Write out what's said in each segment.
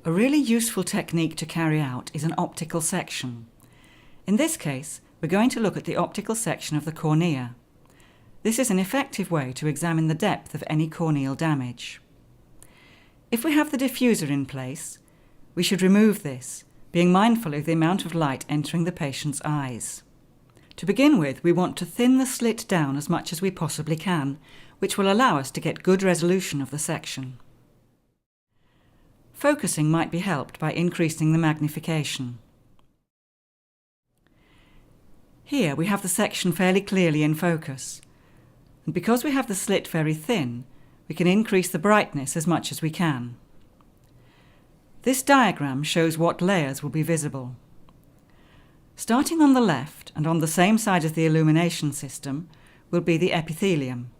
A really useful technique to carry out is an optical section. In this case, we're going to look at the optical section of the cornea. This is an effective way to examine the depth of any corneal damage. If we have the diffuser in place, we should remove this, being mindful of the amount of light entering the patient's eyes. To begin with, we want to thin the slit down as much as we possibly can, which will allow us to get good resolution of the section. Focusing might be helped by increasing the magnification. Here we have the section fairly clearly in focus, and because we have the slit very thin, we can increase the brightness as much as we can. This diagram shows what layers will be visible. Starting on the left and on the same side as the illumination system will be the epithelium,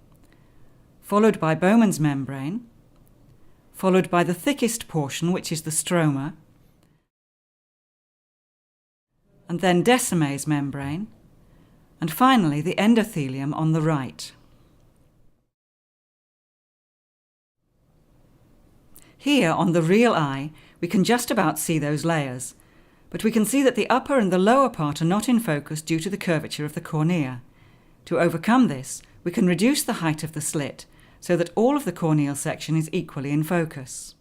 followed by Bowman's membrane, followed by the thickest portion, which is the stroma, and then Descemet's membrane, and finally the endothelium on the right. Here, on the real eye, we can just about see those layers, but we can see that the upper and the lower part are not in focus due to the curvature of the cornea. To overcome this, we can reduce the height of the slit so that all of the corneal section is equally in focus.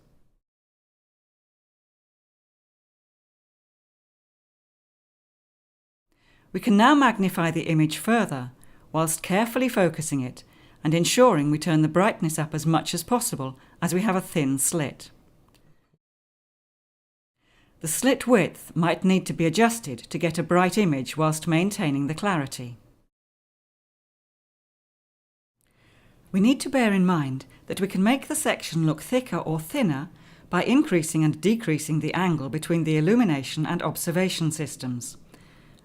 We can now magnify the image further, whilst carefully focusing it and ensuring we turn the brightness up as much as possible as we have a thin slit. The slit width might need to be adjusted to get a bright image whilst maintaining the clarity. We need to bear in mind that we can make the section look thicker or thinner by increasing and decreasing the angle between the illumination and observation systems.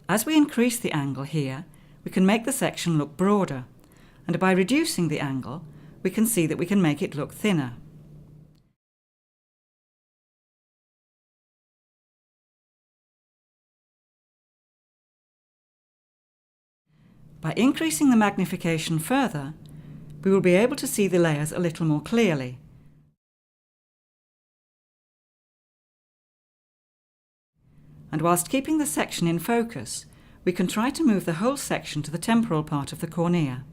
As we increase the angle here, we can make the section look broader, and by reducing the angle, we can see that we can make it look thinner. By increasing the magnification further, we will be able to see the layers a little more clearly. And whilst keeping the section in focus, we can try to move the whole section to the temporal part of the cornea.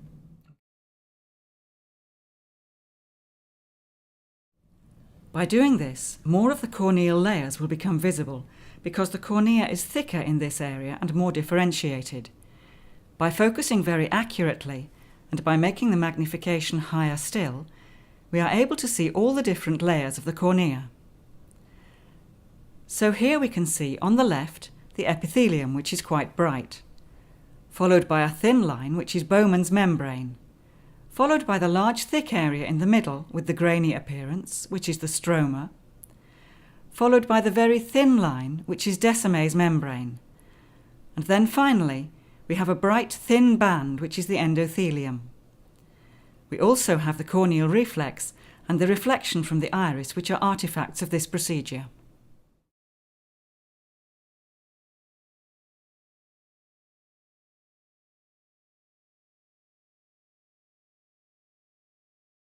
By doing this, more of the corneal layers will become visible because the cornea is thicker in this area and more differentiated. By focusing very accurately, and by making the magnification higher still, we are able to see all the different layers of the cornea. So here we can see on the left the epithelium, which is quite bright, followed by a thin line, which is Bowman's membrane, followed by the large thick area in the middle with the grainy appearance, which is the stroma, followed by the very thin line, which is Descemet's membrane, and then finally we have a bright thin band, which is the endothelium. We also have the corneal reflex and the reflection from the iris, which are artifacts of this procedure.